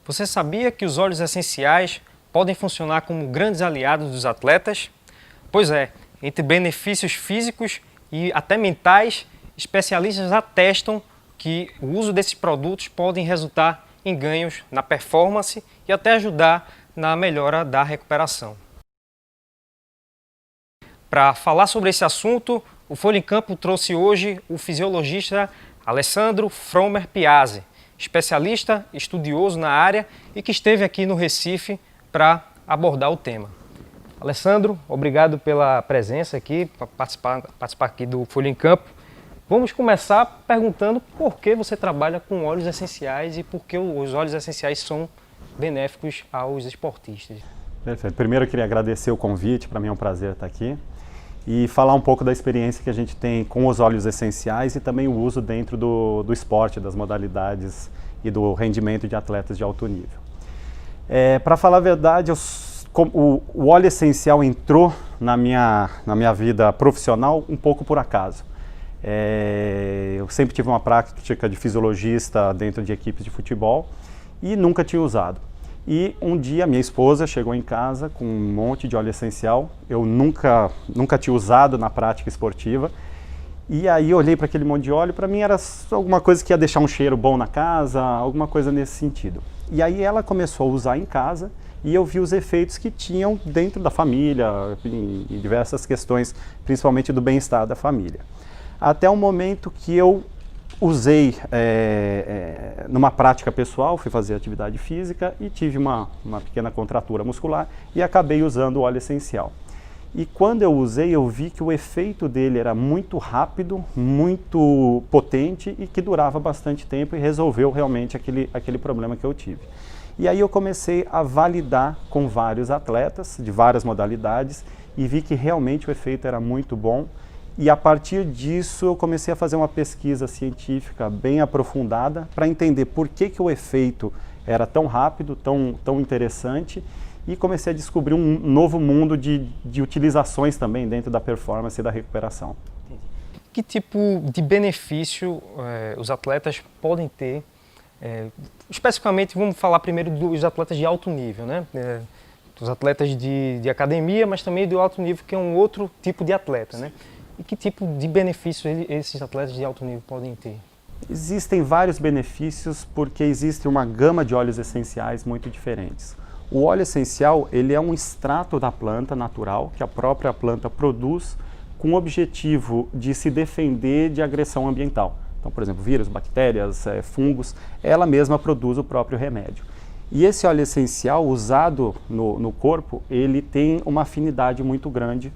Você sabia que os óleos essenciais podem funcionar como grandes aliados dos atletas? Pois é, entre benefícios físicos e até mentais, especialistas atestam que o uso desses produtos podem resultar em ganhos na performance e até ajudar na melhora da recuperação. Para falar sobre esse assunto, o Folha em Campo trouxe hoje o fisiologista Alessandro Fromer Piazzi, especialista, estudioso na área e que esteve aqui no Recife para abordar o tema. Alessandro, obrigado pela presença aqui, para participar aqui do Folha em Campo. Vamos começar perguntando por que você trabalha com óleos essenciais e por que os óleos essenciais são benéficos aos esportistas. Perfeito. Primeiro eu queria agradecer o convite, para mim é um prazer estar aqui e falar um pouco da experiência que a gente tem com os óleos essenciais e também o uso dentro do esporte, das modalidades e do rendimento de atletas de alto nível. Para falar a verdade, o óleo essencial entrou na minha vida profissional um pouco por acaso. Eu sempre tive uma prática de fisiologista dentro de equipes de futebol e nunca tinha usado. E um dia minha esposa chegou em casa com um monte de óleo essencial, eu nunca tinha usado na prática esportiva, e aí eu olhei para aquele monte de óleo, para mim era alguma coisa que ia deixar um cheiro bom na casa, alguma coisa nesse sentido. E aí ela começou a usar em casa e eu vi os efeitos que tinham dentro da família, e diversas questões, principalmente do bem-estar da família. Até o momento que eu usei numa prática pessoal, fui fazer atividade física e tive uma pequena contratura muscular e acabei usando o óleo essencial. E quando eu usei, eu vi que o efeito dele era muito rápido, muito potente e que durava bastante tempo e resolveu realmente aquele problema que eu tive. E aí eu comecei a validar com vários atletas de várias modalidades e vi que realmente o efeito era muito bom. E a partir disso eu comecei a fazer uma pesquisa científica bem aprofundada para entender por que o efeito era tão rápido, tão interessante, e comecei a descobrir um novo mundo de utilizações também dentro da performance e da recuperação. Que tipo de benefício os atletas podem ter? Especificamente, vamos falar primeiro dos atletas de alto nível, né? Dos atletas de academia, mas também do alto nível, que é um outro tipo de atleta, né? E que tipo de benefícios esses atletas de alto nível podem ter? Existem vários benefícios porque existe uma gama de óleos essenciais muito diferentes. O óleo essencial, ele é um extrato da planta natural que a própria planta produz com o objetivo de se defender de agressão ambiental. Então, por exemplo, vírus, bactérias, fungos, ela mesma produz o próprio remédio. E esse óleo essencial usado no corpo, ele tem uma afinidade muito grande.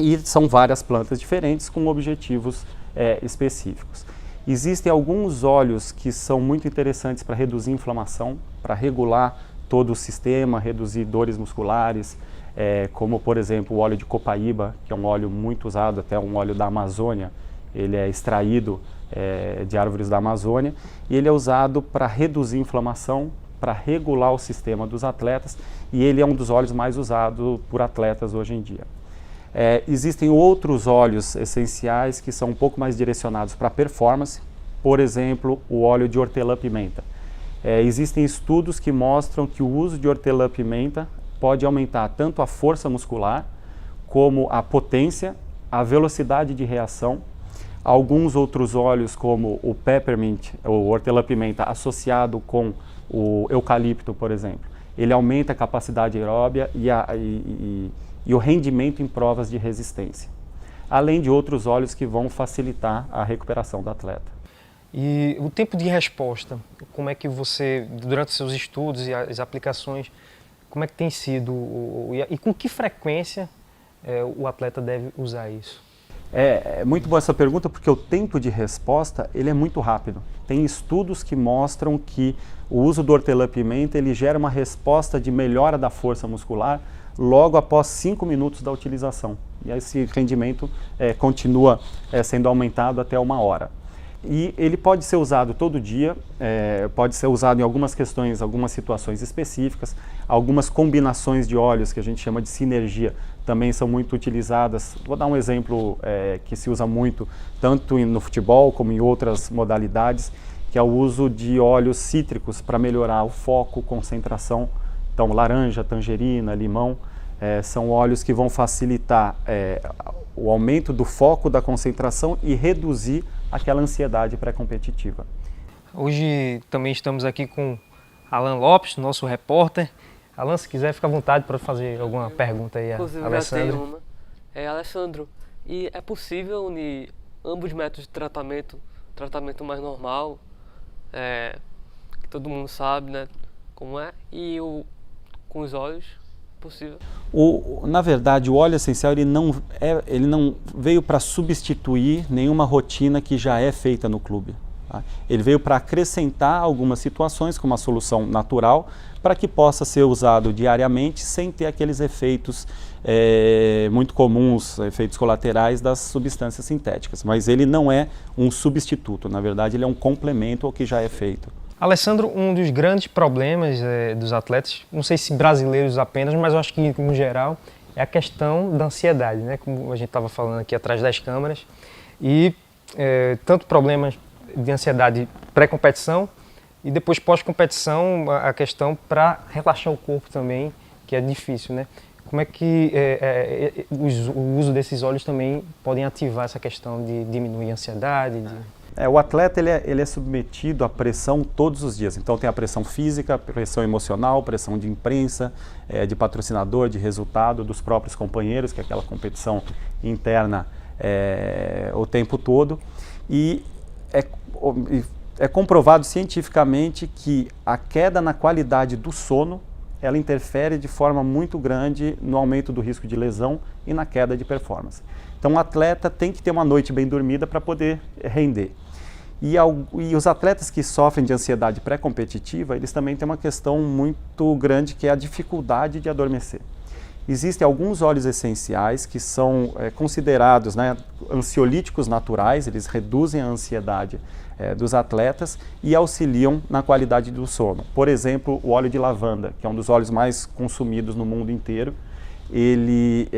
E são várias plantas diferentes com objetivos específicos. Existem alguns óleos que são muito interessantes para reduzir inflamação, para regular todo o sistema, reduzir dores musculares, como por exemplo o óleo de copaíba, que é um óleo muito usado, até um óleo da Amazônia. Ele é extraído de árvores da Amazônia e ele é usado para reduzir inflamação, para regular o sistema dos atletas, e ele é um dos óleos mais usados por atletas hoje em dia. Existem outros óleos essenciais que são um pouco mais direcionados para performance, por exemplo, o óleo de hortelã-pimenta. Existem estudos que mostram que o uso de hortelã-pimenta pode aumentar tanto a força muscular, como a potência, a velocidade de reação. Alguns outros óleos, como o peppermint, ou hortelã-pimenta associado com o eucalipto, por exemplo, ele aumenta a capacidade aeróbia e o rendimento em provas de resistência, além de outros óleos que vão facilitar a recuperação do atleta. E o tempo de resposta, como é que você, durante os seus estudos e as aplicações, como é que tem sido e com que frequência o atleta deve usar isso? É muito boa essa pergunta porque o tempo de resposta ele é muito rápido. Tem estudos que mostram que o uso do hortelã-pimenta ele gera uma resposta de melhora da força muscular logo após 5 minutos da utilização. E esse rendimento continua sendo aumentado até 1 hora. E ele pode ser usado todo dia, pode ser usado em algumas questões, algumas situações específicas, algumas combinações de óleos que a gente chama de sinergia também são muito utilizadas. Vou dar um exemplo que se usa muito tanto no futebol como em outras modalidades, que é o uso de óleos cítricos para melhorar o foco, concentração. Então, laranja, tangerina, limão, são óleos que vão facilitar o aumento do foco, da concentração e reduzir aquela ansiedade pré-competitiva. Hoje também estamos aqui com Alan Lopes, nosso repórter. Alan, se quiser, fica à vontade para fazer alguma pergunta aí a Alessandro. Alessandro, e é possível unir ambos os métodos de tratamento mais normal, que todo mundo sabe, né, como é, e com os óleos? Possível? Na verdade, o óleo essencial ele não veio para substituir nenhuma rotina que já é feita no clube. Tá? Ele veio para acrescentar algumas situações com uma solução natural para que possa ser usado diariamente sem ter aqueles efeitos muito comuns, efeitos colaterais das substâncias sintéticas. Mas ele não é um substituto, na verdade ele é um complemento ao que já é feito. Alessandro, um dos grandes problemas dos atletas, não sei se brasileiros apenas, mas eu acho que no geral, é a questão da ansiedade, né? Como a gente estava falando aqui atrás das câmeras. E tanto problemas de ansiedade pré-competição e depois pós-competição, a questão para relaxar o corpo também, que é difícil, né? Como é que o uso desses óleos também podem ativar essa questão de diminuir a ansiedade? O atleta ele é submetido à pressão todos os dias. Então tem a pressão física, pressão emocional, pressão de imprensa, de patrocinador, de resultado, dos próprios companheiros, que é aquela competição interna o tempo todo. E é comprovado cientificamente que a queda na qualidade do sono, ela interfere de forma muito grande no aumento do risco de lesão e na queda de performance. Então o atleta tem que ter uma noite bem dormida para poder render. E os atletas que sofrem de ansiedade pré-competitiva, eles também têm uma questão muito grande, que é a dificuldade de adormecer. Existem alguns óleos essenciais que são considerados, né, ansiolíticos naturais, eles reduzem a ansiedade dos atletas e auxiliam na qualidade do sono. Por exemplo, o óleo de lavanda, que é um dos óleos mais consumidos no mundo inteiro, ele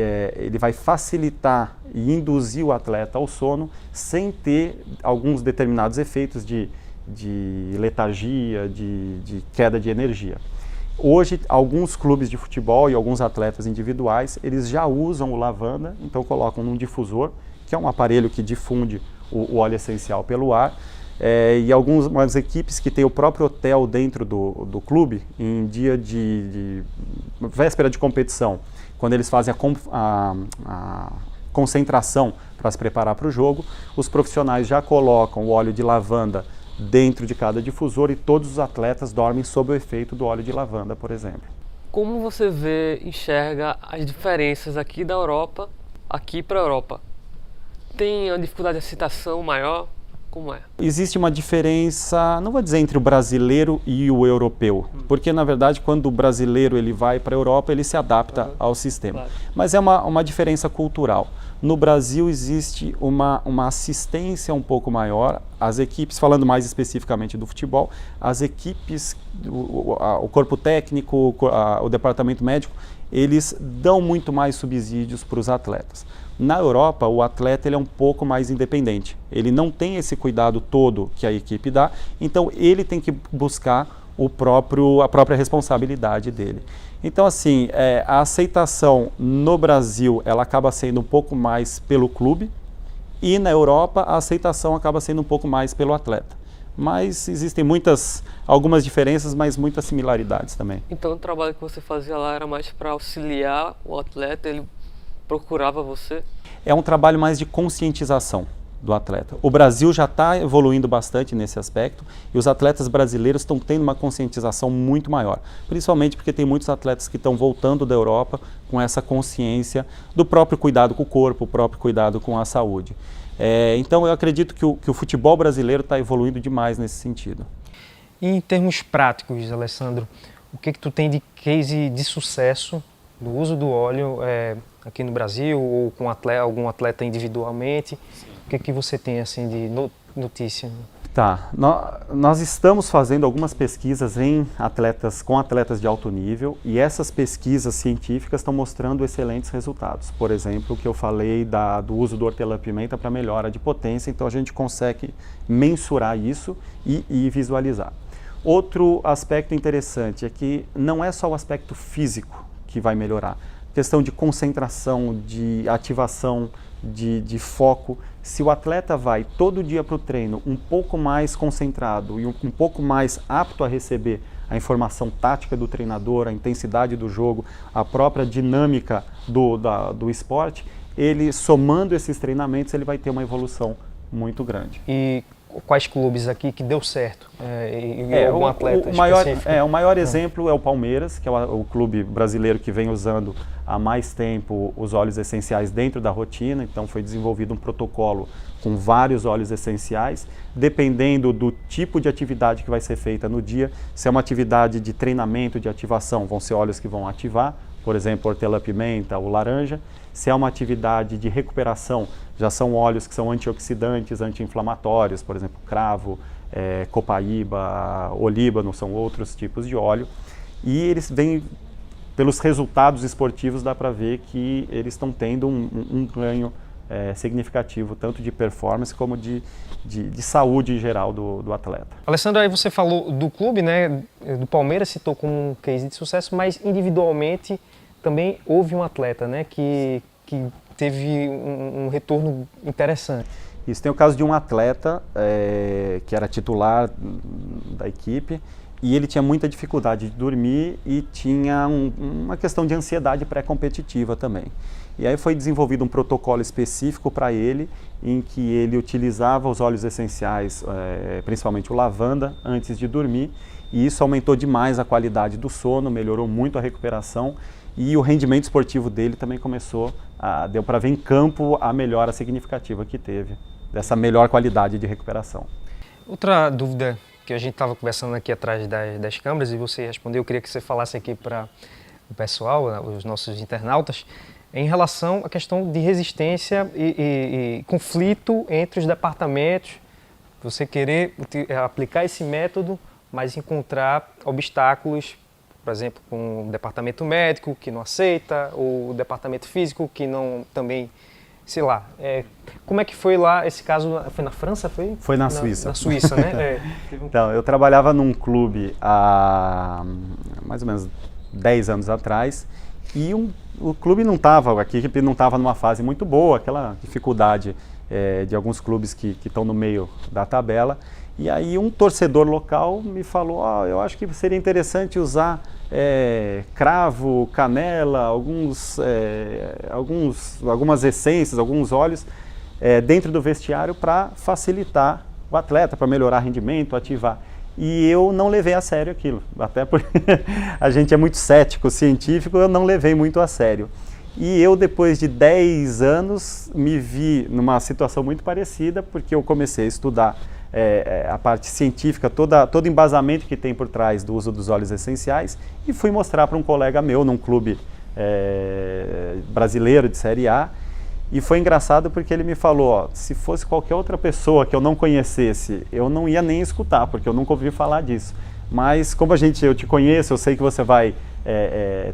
vai facilitar e induzir o atleta ao sono sem ter alguns determinados efeitos de letargia, de queda de energia. Hoje, alguns clubes de futebol e alguns atletas individuais, eles já usam o lavanda, então colocam num difusor, que é um aparelho que difunde o óleo essencial pelo ar, e algumas equipes que têm o próprio hotel dentro do clube, em dia de véspera de competição, quando eles fazem a concentração para se preparar para o jogo, os profissionais já colocam o óleo de lavanda dentro de cada difusor e todos os atletas dormem sob o efeito do óleo de lavanda, por exemplo. Como você enxerga as diferenças aqui da Europa, aqui para a Europa? Tem uma dificuldade de aceitação maior? Como é? Existe uma diferença, não vou dizer entre o brasileiro e o europeu, porque na verdade quando o brasileiro ele vai para a Europa, ele se adapta ao sistema. Claro. Mas é uma diferença cultural. No Brasil existe uma assistência um pouco maior, as equipes, falando mais especificamente do futebol, as equipes, o corpo técnico, o departamento médico, eles dão muito mais subsídios para os atletas. Na Europa, o atleta ele é um pouco mais independente, ele não tem esse cuidado todo que a equipe dá, então ele tem que buscar a própria responsabilidade dele. Então assim, a aceitação no Brasil ela acaba sendo um pouco mais pelo clube e na Europa a aceitação acaba sendo um pouco mais pelo atleta. Mas existem algumas diferenças, mas muitas similaridades também. Então o trabalho que você fazia lá era mais para auxiliar o atleta, ele procurava você? É um trabalho mais de conscientização do atleta. O Brasil já está evoluindo bastante nesse aspecto e os atletas brasileiros estão tendo uma conscientização muito maior, principalmente porque tem muitos atletas que estão voltando da Europa com essa consciência do próprio cuidado com o corpo, o próprio cuidado com a saúde. Então eu acredito que o futebol brasileiro está evoluindo demais nesse sentido. E em termos práticos, Alessandro, o que tu tem de case de sucesso do uso do óleo aqui no Brasil ou com algum atleta individualmente? Sim. O que você tem assim de notícia? Tá, nós estamos fazendo algumas pesquisas com atletas de alto nível e essas pesquisas científicas estão mostrando excelentes resultados. Por exemplo, o que eu falei do uso do hortelã-pimenta para melhora de potência, então a gente consegue mensurar isso e visualizar. Outro aspecto interessante é que não é só o aspecto físico que vai melhorar, questão de concentração, de ativação, de foco. Se o atleta vai todo dia para o treino um pouco mais concentrado e um pouco mais apto a receber a informação tática do treinador, a intensidade do jogo, a própria dinâmica do esporte, ele somando esses treinamentos, ele vai ter uma evolução muito grande. E quais clubes aqui que deu certo? Algum atleta específico? O maior exemplo é o Palmeiras, que é o clube brasileiro que vem usando há mais tempo os óleos essenciais dentro da rotina. Então foi desenvolvido um protocolo com vários óleos essenciais, dependendo do tipo de atividade que vai ser feita no dia. Se é uma atividade de treinamento, de ativação, vão ser óleos que vão ativar, por exemplo, hortelã-pimenta ou laranja. Se é uma atividade de recuperação, já são óleos que são antioxidantes, anti-inflamatórios, por exemplo, cravo, copaíba, olíbano, são outros tipos de óleo. E eles vêm, pelos resultados esportivos, dá para ver que eles estão tendo um ganho significativo, tanto de performance como de saúde em geral do atleta. Alessandro, aí você falou do clube, né, do Palmeiras, citou como um case de sucesso, mas individualmente também houve um atleta, né, que teve um retorno interessante. Isso, tem o caso de um atleta que era titular da equipe e ele tinha muita dificuldade de dormir e tinha uma questão de ansiedade pré-competitiva também. E aí foi desenvolvido um protocolo específico para ele, em que ele utilizava os óleos essenciais, principalmente o lavanda, antes de dormir, e isso aumentou demais a qualidade do sono, melhorou muito a recuperação e o rendimento esportivo dele também deu para ver em campo a melhora significativa que teve, dessa melhor qualidade de recuperação. Outra dúvida que a gente estava conversando aqui atrás das câmeras e você respondeu, eu queria que você falasse aqui para o pessoal, os nossos internautas, em relação à questão de resistência e conflito entre os departamentos, você querer aplicar esse método, mas encontrar obstáculos, por exemplo, com o departamento médico que não aceita, ou o departamento físico que não também, sei lá. Como é que foi lá esse caso? Foi na França? Foi na Suíça. Na Suíça, né? Então, eu trabalhava num clube há mais ou menos 10 anos atrás e o clube não estava, a equipe não estava numa fase muito boa, aquela dificuldade de alguns clubes que estão no meio da tabela. E aí um torcedor local me falou, eu acho que seria interessante usar cravo, canela, algumas essências, alguns óleos dentro do vestiário para facilitar o atleta, para melhorar rendimento, ativar. E eu não levei a sério aquilo, até porque a gente é muito cético, científico, eu não levei muito a sério. E eu, depois de 10 anos, me vi numa situação muito parecida, porque eu comecei a estudar a parte científica, todo embasamento que tem por trás do uso dos óleos essenciais, e fui mostrar para um colega meu num clube brasileiro de Série A. E foi engraçado porque ele me falou, se fosse qualquer outra pessoa que eu não conhecesse, eu não ia nem escutar, porque eu nunca ouvi falar disso. Mas como eu te conheço, eu sei que você vai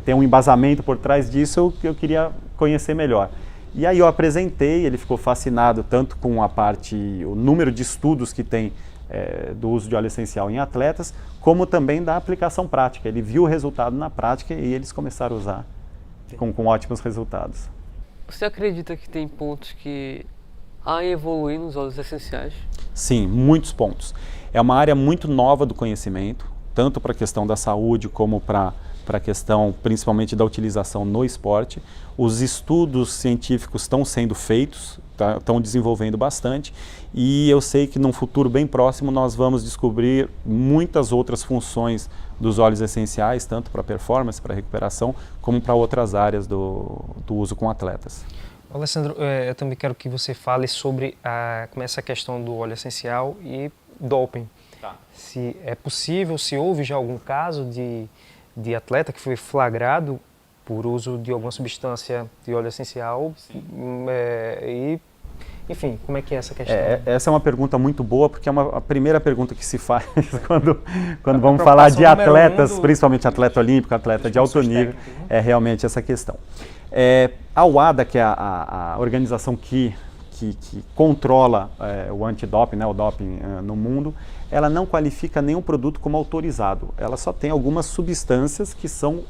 ter um embasamento por trás disso, eu queria conhecer melhor. E aí eu apresentei, ele ficou fascinado tanto com o número de estudos que tem do uso de óleo essencial em atletas, como também da aplicação prática. Ele viu o resultado na prática e eles começaram a usar com ótimos resultados. Você acredita que tem pontos que há em evoluir nos óleos essenciais? Sim, muitos pontos. É uma área muito nova do conhecimento, tanto para a questão da saúde como para a questão principalmente da utilização no esporte. Os estudos científicos estão sendo feitos, estão desenvolvendo bastante, e eu sei que num futuro bem próximo nós vamos descobrir muitas outras funções dos óleos essenciais, tanto para performance, para recuperação, como para outras áreas do uso com atletas. Alessandro, eu também quero que você fale sobre como essa questão do óleo essencial e doping. Tá. Se é possível, se houve já algum caso de atleta que foi flagrado por uso de alguma substância de óleo essencial e Enfim, como é que é essa questão? Essa é uma pergunta muito boa, porque é a primeira pergunta que se faz quando vamos falar de atletas, principalmente atleta olímpico, atleta de alto nível, é realmente essa questão. A WADA, que é a organização que controla o antidoping, né, o doping no mundo, ela não qualifica nenhum produto como autorizado. Ela só tem algumas substâncias que são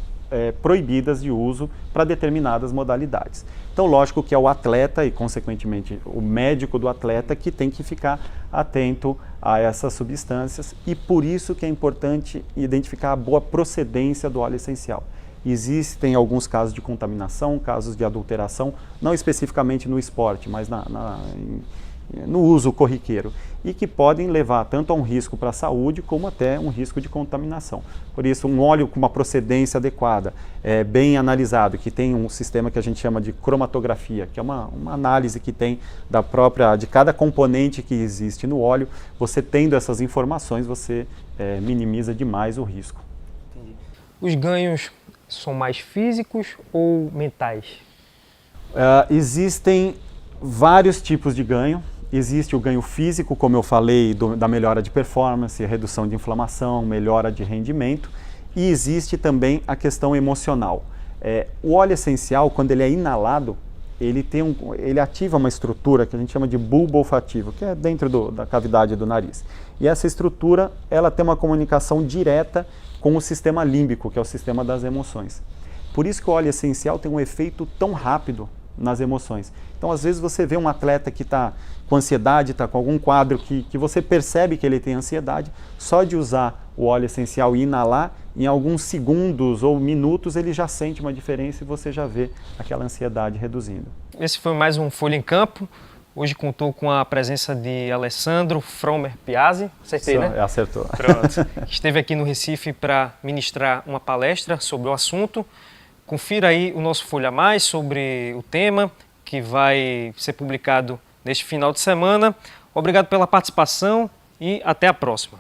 proibidas de uso para determinadas modalidades. Então, lógico que é o atleta e, consequentemente, o médico do atleta que tem que ficar atento a essas substâncias, e por isso que é importante identificar a boa procedência do óleo essencial. Existem alguns casos de contaminação, casos de adulteração, não especificamente no esporte, mas no uso corriqueiro, e que podem levar tanto a um risco para a saúde como até um risco de contaminação. Por isso, um óleo com uma procedência adequada, bem analisado, que tem um sistema que a gente chama de cromatografia, que é uma análise que tem de cada componente que existe no óleo. Você tendo essas informações, você minimiza demais o risco. Entendi. Os ganhos são mais físicos ou mentais? Existem vários tipos de ganho. Existe o ganho físico, como eu falei, da melhora de performance, redução de inflamação, melhora de rendimento, e existe também a questão emocional. O óleo essencial, quando ele é inalado, ele ativa uma estrutura que a gente chama de bulbo olfativo, que é dentro da cavidade do nariz. E essa estrutura, ela tem uma comunicação direta com o sistema límbico, que é o sistema das emoções. Por isso que o óleo essencial tem um efeito tão rápido nas emoções. Então, às vezes você vê um atleta que está com ansiedade, está com algum quadro que você percebe que ele tem ansiedade, só de usar o óleo essencial e inalar, em alguns segundos ou minutos ele já sente uma diferença e você já vê aquela ansiedade reduzindo. Esse foi mais um Folha em Campo. Hoje contou com a presença de Alessandro Fromer Piazzi. Acertei, né? Acertou. Pronto. Esteve aqui no Recife para ministrar uma palestra sobre o assunto. Confira aí o nosso Folha Mais sobre o tema, que vai ser publicado neste final de semana. Obrigado pela participação e até a próxima.